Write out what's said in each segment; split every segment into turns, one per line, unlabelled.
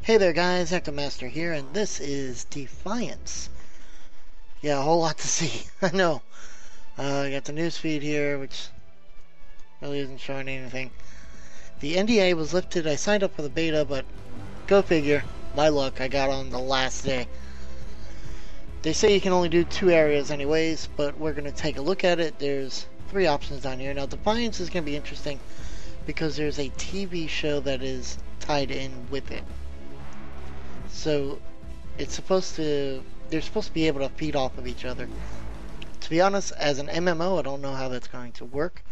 Hey there guys, Master here, and this is Defiance. Yeah, a whole lot to see, I know. I got the news feed here, which really isn't showing anything. The NDA was lifted, I signed up for the beta, but go figure, my luck, I got on the last day. They say you can only do 2 areas anyways, but we're going to take a look at it. There's 3 options down here. Now Defiance is going to be interesting because there's a TV show that is tied in with it. So it's supposed to, they're supposed to be able to feed off of each other. To be honest, as an MMO, I don't know how that's going to work,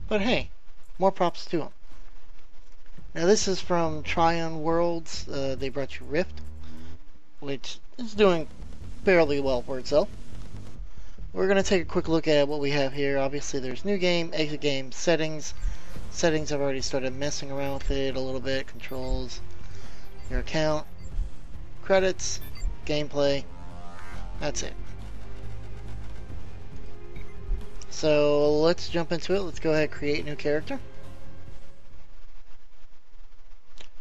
but hey, more props to them. Now this is from Tryon Worlds. They brought you Rift, which is doing fairly well for itself. We're going to take a quick look at what we have here. Obviously there's new game, exit game, settings. Settings, I've already started messing around with it a little bit. Controls, your account, credits, gameplay. That's it. So let's jump into it. Let's go ahead and create a new character.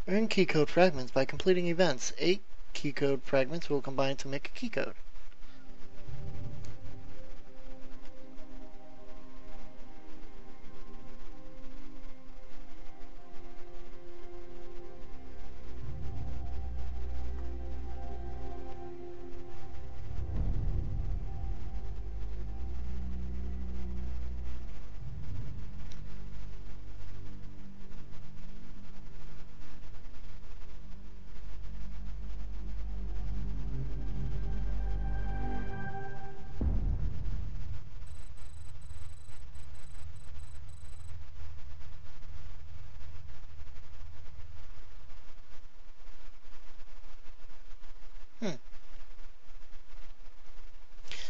Earn key code fragments by completing events. 8 key code fragments will combine to make a key code.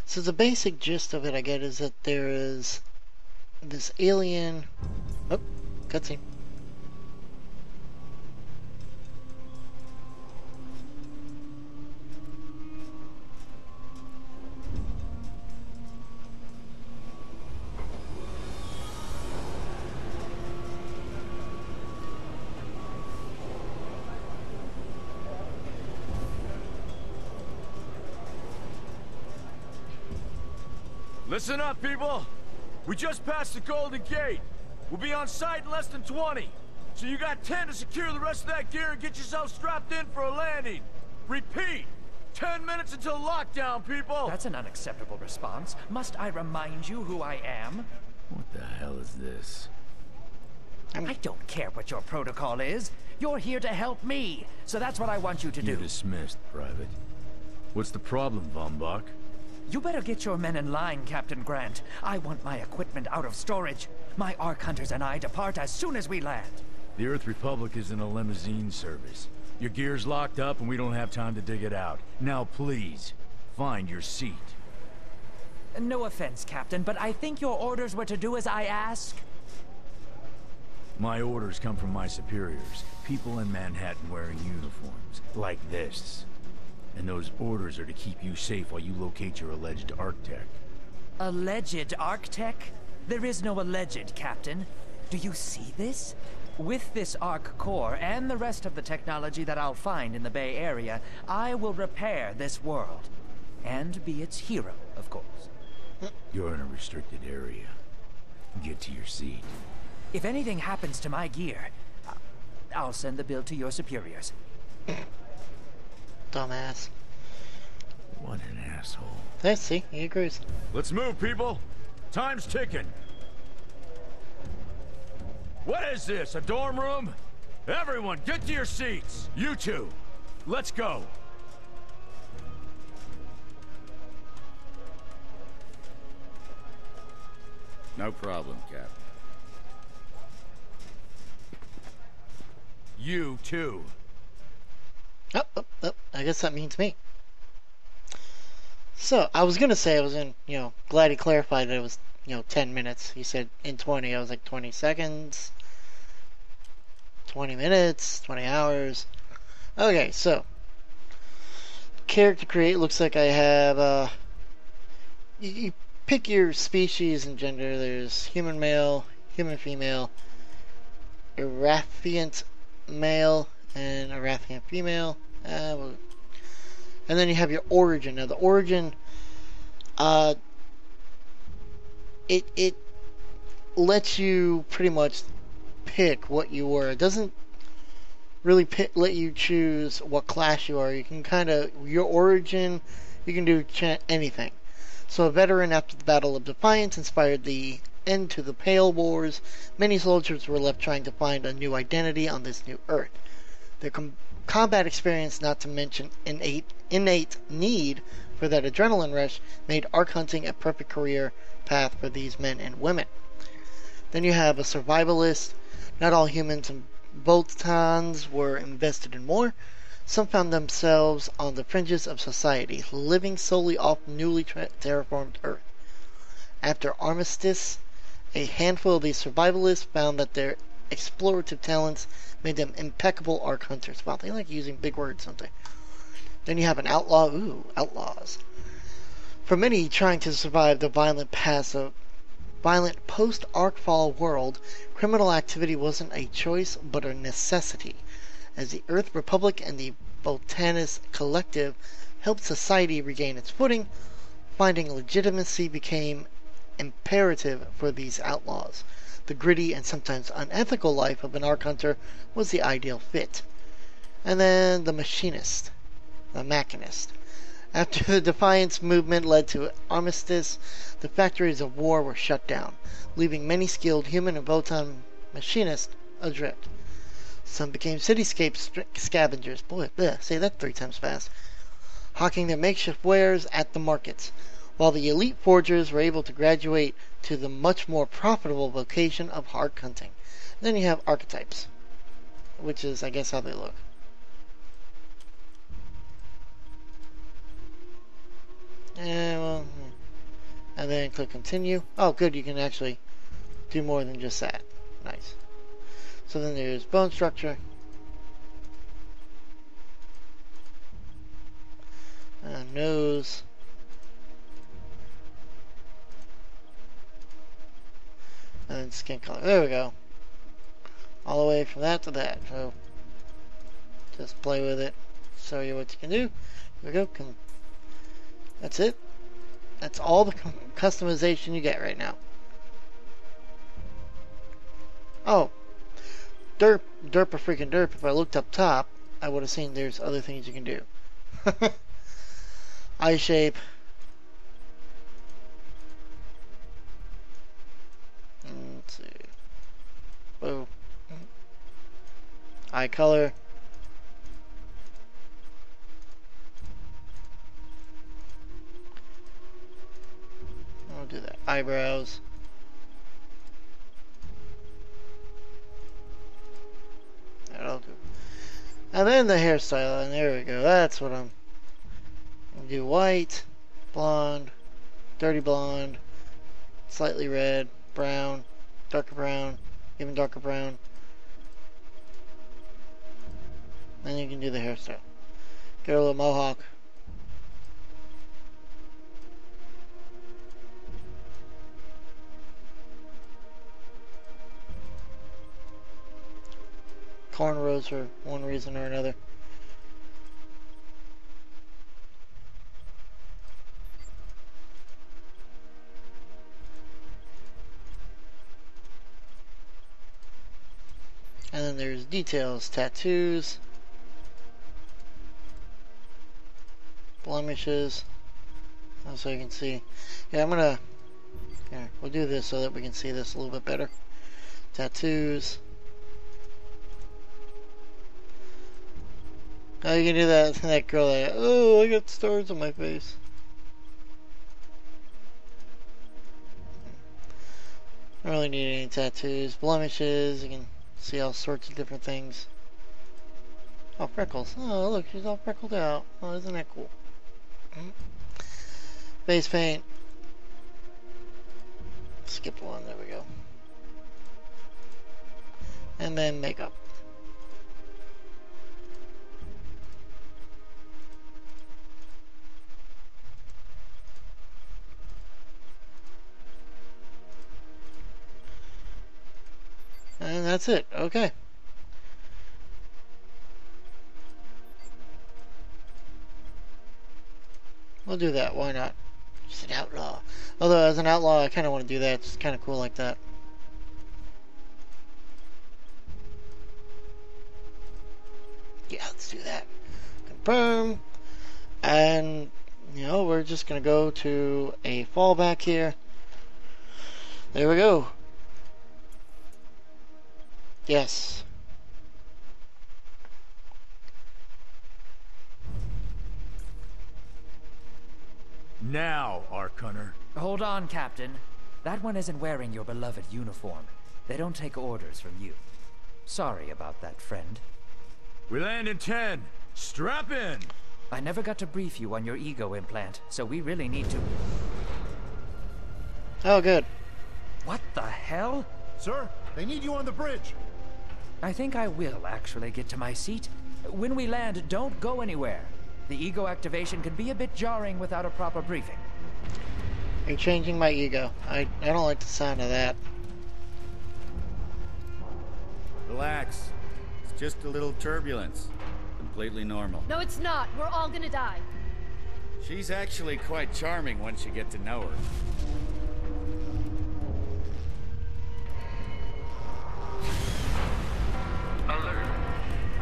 So the basic gist of it, I get, is that there is this alien... Oh, cutscene.
Listen up, people! We just passed the Golden Gate. We'll be on site in less than 20. So you got 10 to secure the rest of that gear and get yourself strapped in for a landing. Repeat! 10 minutes until lockdown, people!
That's an unacceptable response. Must I remind you who I am?
What the hell is this?
I don't care what your protocol is. You're here to help me. So that's what I want you to do.
You're dismissed, Private. What's the problem, Von Bach?
You better get your men in line, Captain Grant. I want my equipment out of storage. My Ark Hunters and I depart as soon as we land.
The Earth Republic is in a limousine service. Your gear's locked up and we don't have time to dig it out. Now please, find your seat.
No offense, Captain, but I think your orders were to do as I ask.
My orders come from my superiors. People in Manhattan wearing uniforms, like this. And those orders are to keep you safe while you locate your alleged Arc-Tech.
Alleged Arc-Tech? There is no alleged, Captain. Do you see this? With this Arc core and the rest of the technology that I'll find in the Bay Area, I will repair this world. And be its hero, of course.
You're in a restricted area. Get to your seat.
If anything happens to my gear, I'll send the bill to your superiors.
Dumbass.
What an asshole.
Let's see, he agrees.
Let's move, people! Time's ticking! What is this, a dorm room? Everyone, get to your seats! You two, let's go!
No problem, Cap.
You too.
Oh, I guess that means me. So, I was gonna say I was glad he clarified that it was, 10 minutes. He said in 20, I was like 20 seconds, 20 minutes, 20 hours. Okay, so, character create, looks like I have, you pick your species and gender. There's human male, human female, Iraffiant male, and a Rathian female. And then you have your origin. Now the origin, it lets you pretty much pick what you were. It doesn't really let you choose what class you are. You can kind of, your origin, you can do anything. So a veteran after the Battle of Defiance inspired the end to the Pale Wars. Many soldiers were left trying to find a new identity on this new Earth. Their combat experience, not to mention innate need for that adrenaline rush, made arc hunting a perfect career path for these men and women. Then you have a survivalist. Not all humans and Voltans were invested in war. Some found themselves on the fringes of society, living solely off newly terraformed Earth. After Armistice, a handful of these survivalists found that their explorative talents made them impeccable arc hunters. Wow, they like using big words, don't they? Then you have an outlaw. Ooh, outlaws. For many trying to survive the violent post-Arcfall world, criminal activity wasn't a choice but a necessity. As the Earth Republic and the Botanist Collective helped society regain its footing, finding legitimacy became imperative for these outlaws. The gritty and sometimes unethical life of an arc hunter was the ideal fit. And then the machinist, the machinist. After the Defiance movement led to Armistice, the factories of war were shut down, leaving many skilled human and Votan machinists adrift. Some became cityscape scavengers. Boy, say that 3 times fast. Hawking their makeshift wares at the markets, while the elite forgers were able to graduate to the much more profitable vocation of arc hunting. Then you have archetypes, which is, I guess, how they look. And then click continue. Oh, good, you can actually do more than just that. Nice. So then there's bone structure. Nose. And then skin color. There we go. All the way from that to that. So just play with it. Show you what you can do. Here we go. That's it. That's all the customization you get right now. Oh. Derp a freaking derp. If I looked up top, I would have seen there's other things you can do. Eye shape. Let's see. Whoa. Eye color. I'll do that. Eyebrows. That'll do. And then the hairstyle, and there we go. That's what I'm gonna do. White, blonde, dirty blonde, slightly red, brown, even darker brown. Then you can do the hairstyle. Get a little mohawk. Cornrows for one reason or another. And then there's details, tattoos, blemishes, so you can see. Yeah, we'll do this so that we can see this a little bit better. Tattoos. Oh, you can do that girl that, oh, I got stars on my face. I don't really need any tattoos. Blemishes, you can see all sorts of different things. Oh, freckles. Oh, look, she's all freckled out. Oh, isn't that cool? Face paint. Skip one, there we go. And then makeup. And that's it. Okay. We'll do that. Why not? Just an outlaw. Although, as an outlaw, I kind of want to do that. It's kind of cool like that. Yeah, let's do that. Confirm. And, you know, we're just going to go to a fallback here. There we go. Yes.
Now, Arc Hunter.
Hold on, Captain. That one isn't wearing your beloved uniform. They don't take orders from you. Sorry about that, friend.
We land in 10. Strap in.
I never got to brief you on your ego implant, so we really need to...
Oh, good.
What the hell?
Sir, they need you on the bridge.
I think I will actually get to my seat. When we land, don't go anywhere. The ego activation can be a bit jarring without a proper briefing.
You're changing my ego. I don't like the sound of that.
Relax. It's just a little turbulence. Completely normal.
No, it's not. We're all gonna die.
She's actually quite charming once you get to know her.
Alert.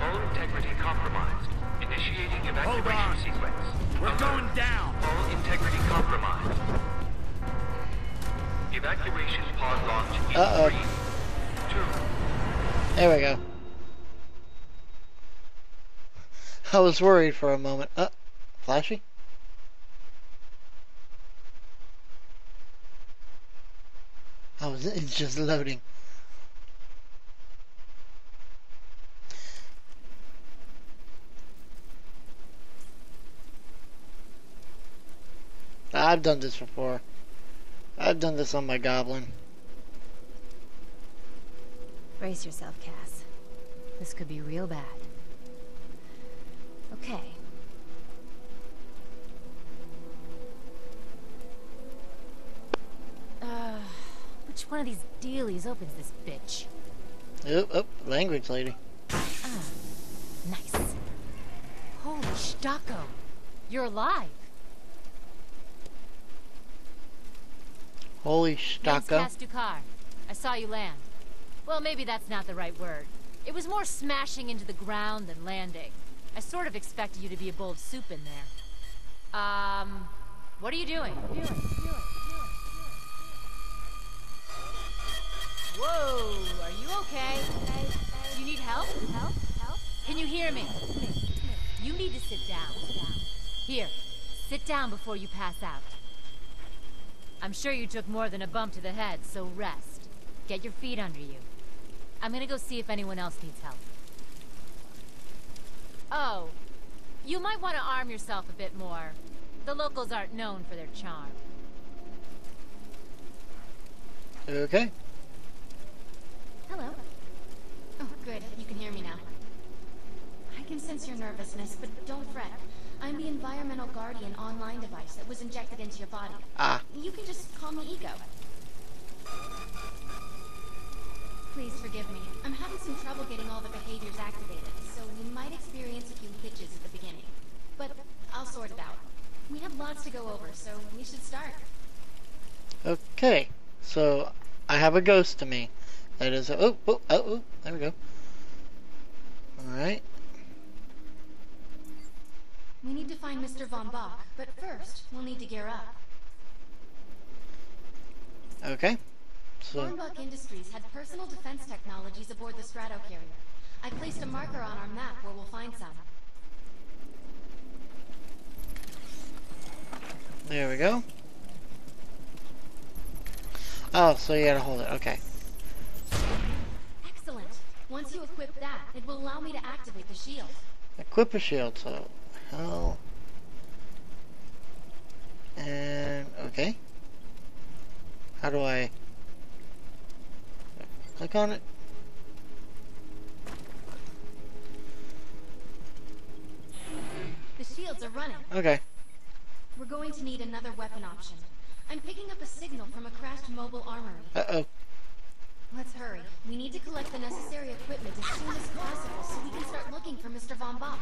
All integrity compromised. Initiating
Hold
evacuation
on.
sequence.
We're
Alert.
going down.
All integrity compromised. Evacuation pod launch in
Uh-oh.
3, 2.
There we go. I was worried for a moment. Flashy? Oh, it's just loading. I've done this before. I've done this on my goblin.
Brace yourself, Cass. This could be real bad. Okay. Which one of these dealies opens this bitch?
Oh, language lady.
Nice. Holy Stocko. You're alive.
Holy
Name's
Stocko.
Cass Dukar. I saw you land. Well, maybe that's not the right word. It was more smashing into the ground than landing. I sort of expected you to be a bowl of soup in there. What are you doing? Whoa, are you okay? Do you need help? Help? Can you hear me? You need to sit down. Here, sit down before you pass out. I'm sure you took more than a bump to the head, so rest. Get your feet under you. I'm gonna go see if anyone else needs help. Oh, you might want to arm yourself a bit more. The locals aren't known for their charm.
Okay.
Hello. Oh, good. You can hear me now. I can sense your nervousness, but don't fret. I'm the environmental guardian online device that was injected into your body.
Ah.
You can just call me Ego. Please forgive me. I'm having some trouble getting all the behaviors activated, so we might experience a few hitches at the beginning. But I'll sort it out. We have lots to go over, so we should start.
Okay. So, I have a ghost to me. That is a... Oh, there we go. Alright.
We need to find Mr. Von Bach, but first, we'll need to gear up.
Okay. So...
Von Bach Industries had personal defense technologies aboard the Stratocarrier. I placed a marker on our map where we'll find some.
There we go. Oh, so you gotta hold it. Okay.
Excellent. Once you equip that, it will allow me to activate the shield.
Equip a shield, so... Hell... And... Okay. How do I... Click on it?
The shields are running.
Okay.
We're going to need another weapon option. I'm picking up a signal from a crashed mobile armory.
Uh-oh.
Let's hurry. We need to collect the necessary equipment as soon as possible so we can start looking for Mr. Von Bach.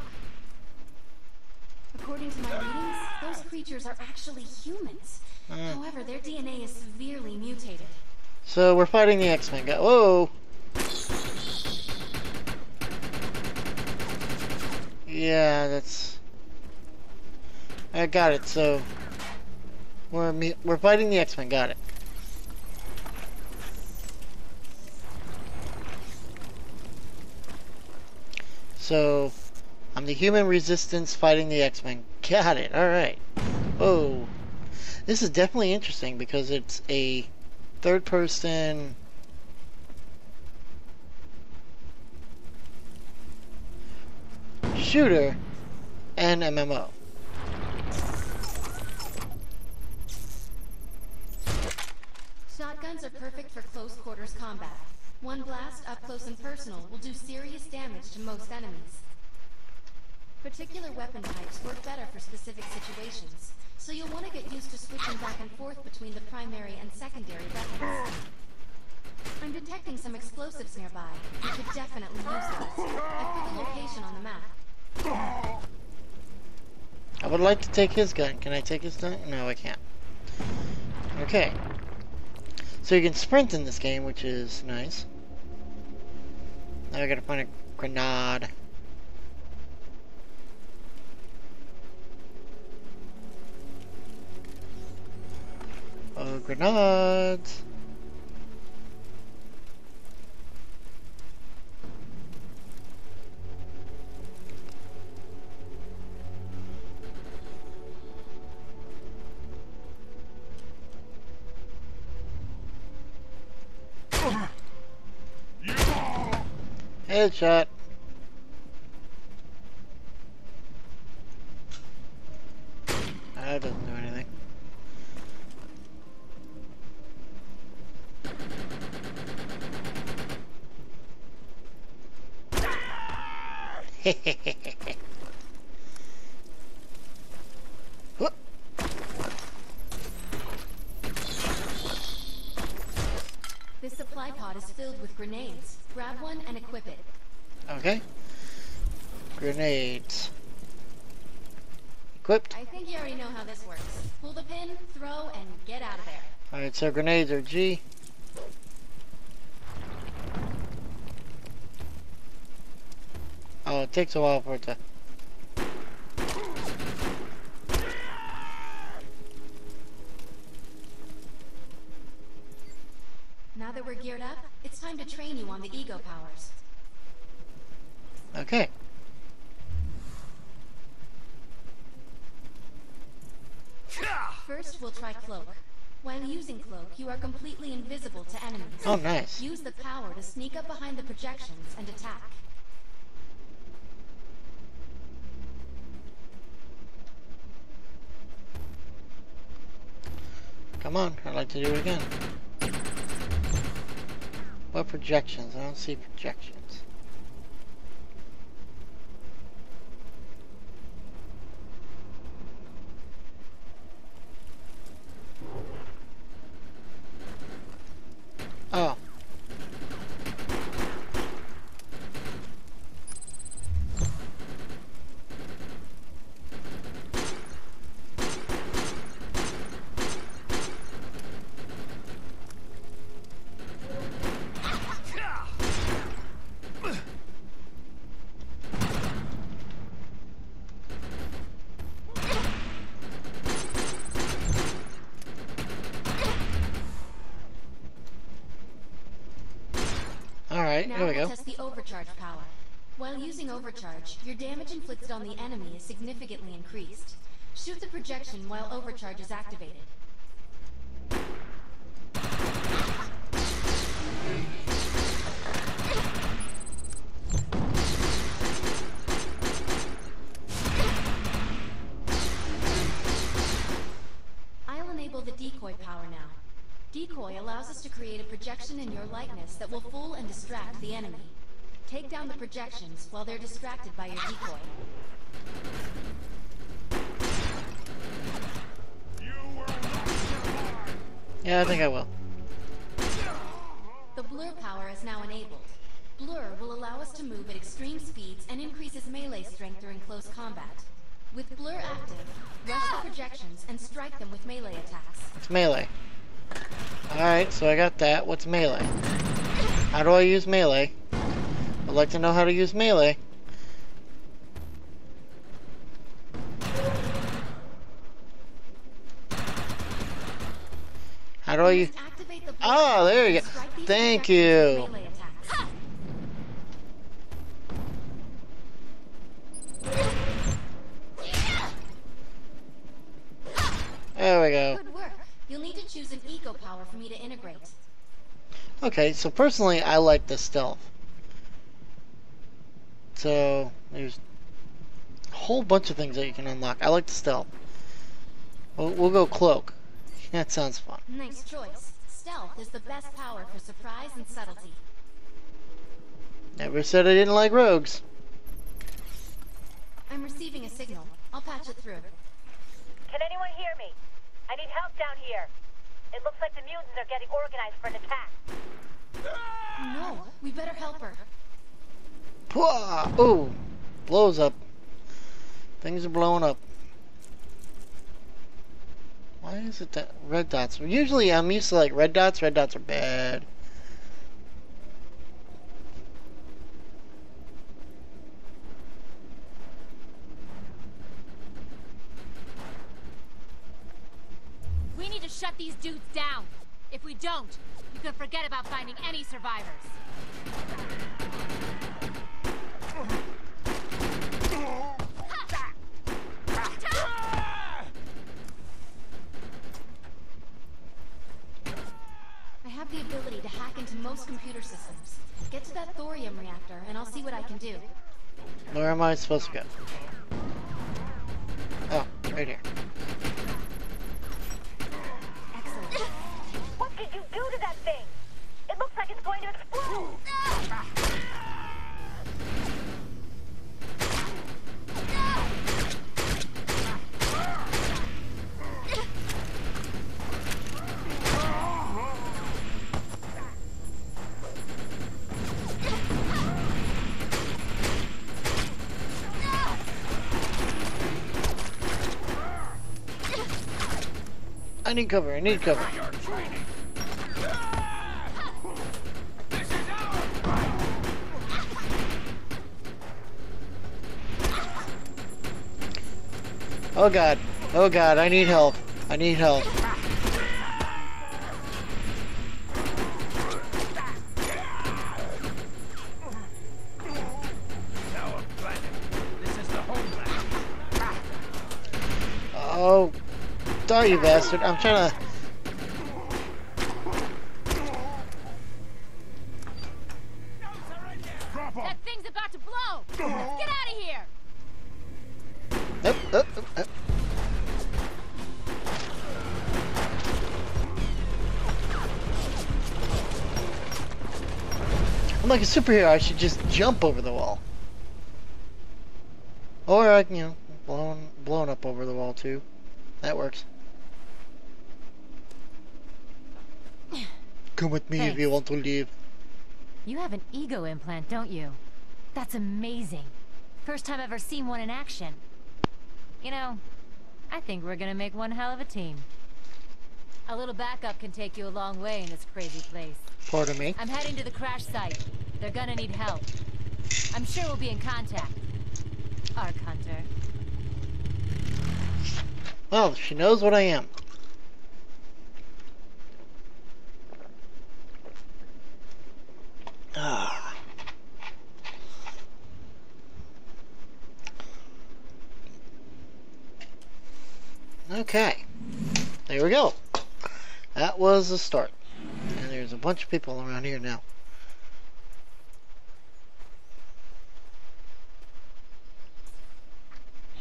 According to my readings, those creatures are actually humans. However, their DNA is severely mutated.
So we're fighting the X-Men guy. Whoa! Yeah, that's... I got it, so... We're fighting the X-Men, got it. So, I'm the human resistance fighting the X-Men. Got it, alright. Whoa. This is definitely interesting because it's a third-person... shooter and MMO.
Shotguns are perfect for close quarters combat. One blast up close and personal will do serious damage to most enemies. Particular weapon types work better for specific situations, so you'll want to get used to switching back and forth between the primary and secondary weapons. I'm detecting some explosives nearby. You could definitely use those. I've put the location on the map.
I would like to take his gun. Can I take his gun? No, I can't. Okay. So you can sprint in this game, which is nice. Now I gotta find a grenade. Oh, grenades! Headshot. That doesn't do anything.
This supply pod is filled with grenades. Grab one and equip it.
Okay. Grenades. Equipped.
I think you already know how this works. Pull the pin, throw, and get out of there.
Alright, so grenades are G. Oh, it takes a while for it to...
Now that we're geared up, it's time to train you on the ego powers.
Okay.
First, we'll try Cloak. While using Cloak, you are completely invisible to enemies.
Oh, nice.
Use the power to sneak up behind the projections and attack.
Come on, I'd like to do it again. What projections? I don't see projections. Oh. Alright,
Now
here we
we'll
go.
test the overcharge power. While using overcharge, your damage inflicted on the enemy is significantly increased. Shoot the projection while overcharge is activated. I'll enable the decoy power now. Decoy allows us to create a projection in your likeness that will fool and distract the enemy. Take down the projections while they're distracted by your decoy.
Yeah, I think I will.
The blur power is now enabled. Blur will allow us to move at extreme speeds and increases melee strength during close combat. With blur active, rush the projections and strike them with melee attacks.
It's melee. Alright, so I got that. What's melee? How do I use melee? I'd like to know how to use melee. How do I use... Oh, there you go. Thank you. There we go.
Good work. You'll need to choose an eco power for me to integrate.
Okay, so personally, I like the stealth. So, there's a whole bunch of things that you can unlock. I like the stealth. We'll go cloak. That sounds fun.
Nice choice. Stealth is the best power for surprise and subtlety.
Never said I didn't like rogues.
I'm receiving a signal. I'll patch it through.
Can anyone hear me? I need help down here. It looks like the mutants are getting organized for an attack.
No, we better help her.
Pwah! Ooh, blows up. Things are blowing up. Why is it that red dots? Usually I'm used to like red dots. Red dots are bad.
We need to shut these dudes down. If we don't, you can forget about finding any survivors.
I have the ability to hack into most computer systems. Get to that thorium reactor, and I'll see what I can do.
Where am I supposed to go? Oh, right here.
Excellent.
What did you do to that thing? It looks like it's going to explode.
I need cover. I need cover. Oh god. Oh god, I need help. I need help. Oh, die you bastard. I'm trying to...
That thing's about to blow! Let's get out of here!
Up. I'm like a superhero, I should just jump over the wall. Or I can, you know, blown up over the wall too. That works. Come with me if you want to leave.
You have an ego implant, don't you? That's amazing. First time I've ever seen one in action. You know, I think we're gonna make one hell of a team. A little backup can take you a long way in this crazy place.
Pardon me.
I'm heading to the crash site. They're gonna need help. I'm sure we'll be in contact. Arc Hunter.
Well, she knows what I am. Ah. Okay. There we go. That was the start. And there's a bunch of people around here now.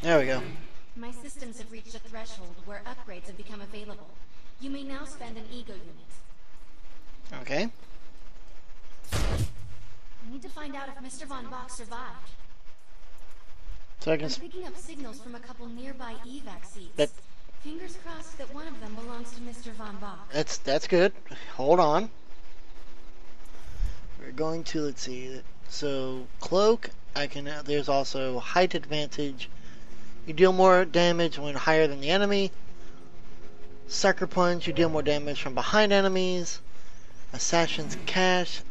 There we go.
My systems have reached a threshold where upgrades have become available. You may now spend an ego unit.
Okay.
I need to find out if Mr. Von Bach survived.
So I can...
I'm picking up signals from a couple nearby evac seats.
That...
Fingers crossed that one of them belongs to Mr. Von Bach.
That's good. Hold on. We're going to, let's see. So, cloak, I can, there's also height advantage, You deal more damage when higher than the enemy. Sucker Punch, you deal more damage from behind enemies. Assassin's Cash.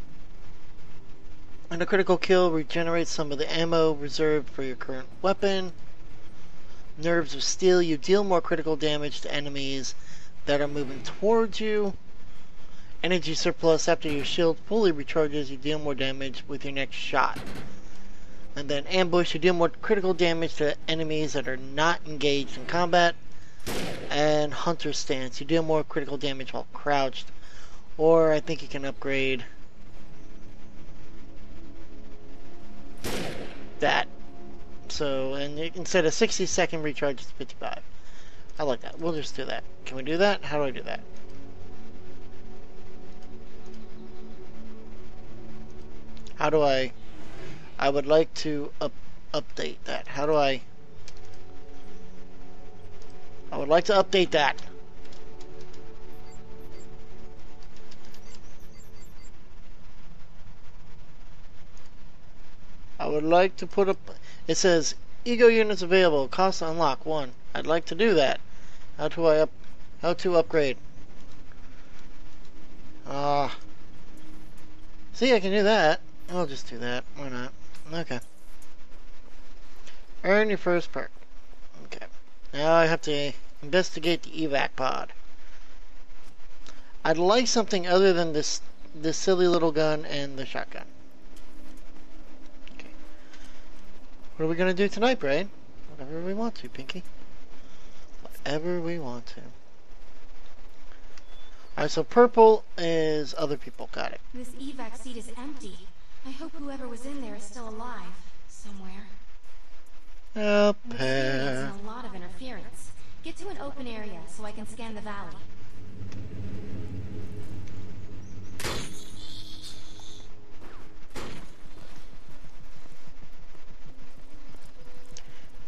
And a critical kill regenerates some of the ammo reserved for your current weapon. Nerves of Steel, you deal more critical damage to enemies that are moving towards you. Energy Surplus, after your shield fully recharges, you deal more damage with your next shot. And then Ambush, you deal more critical damage to enemies that are not engaged in combat. And Hunter's Stance, you deal more critical damage while crouched. Or I think you can upgrade that. So, and instead of 60-second recharge, it's 55. I like that. We'll just do that. Can we do that? How do I do that? How do I would like to update that. How do I would like to update that. I would like to put up, it says ego units available, cost to unlock 1. I'd like to do that. How to upgrade? See, I can do that. I'll just do that. Why not? Okay. Earn your first perk. Okay. Now I have to investigate the evac pod. I'd like something other than this silly little gun and the shotgun. Okay. What are we gonna do tonight, Brain? Whatever we want to, Pinky. Whatever we want to. Alright, so purple is other people. Got it.
This evac seat is empty. I hope whoever was in there is still alive. Somewhere.
Up
I'm
there.
experiencing a lot of interference. Get to an open area so I can scan the valley.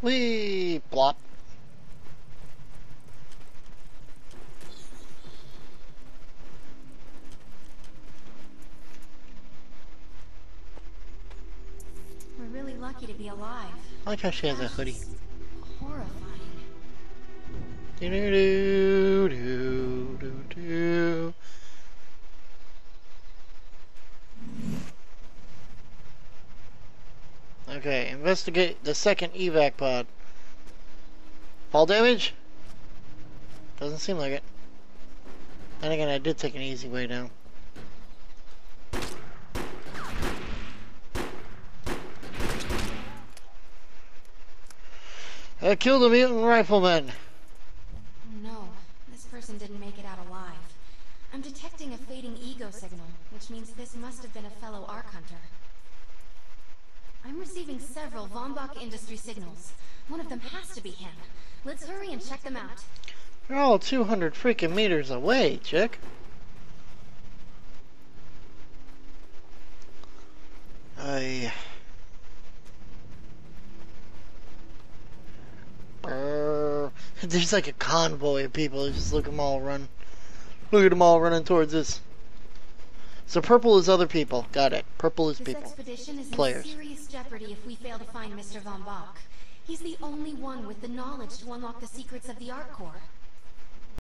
Whee! Plop.
We're really lucky to be alive.
I like how she has a hoodie.
Horrifying.
Do do do do do. Okay, investigate the second evac pod. Fall damage? Doesn't seem like it. And again, I did take an easy way down. I killed a mutant rifleman.
Oh no, this person didn't make it out alive. I'm detecting a fading ego signal, which means this must have been a fellow Ark Hunter. I'm receiving several Von Bach industry signals. One of them has to be him. Let's hurry and check them out.
They're all 200 freaking meters away, chick. There's like a convoy of people. Just look at them all run. Look at them all running towards us. So purple is other people. Got it. Purple is people.
This expedition is
Players.
in serious jeopardy if we fail to find Mr. Von Bach. He's the only one with the knowledge to unlock the secrets of the Ark Core.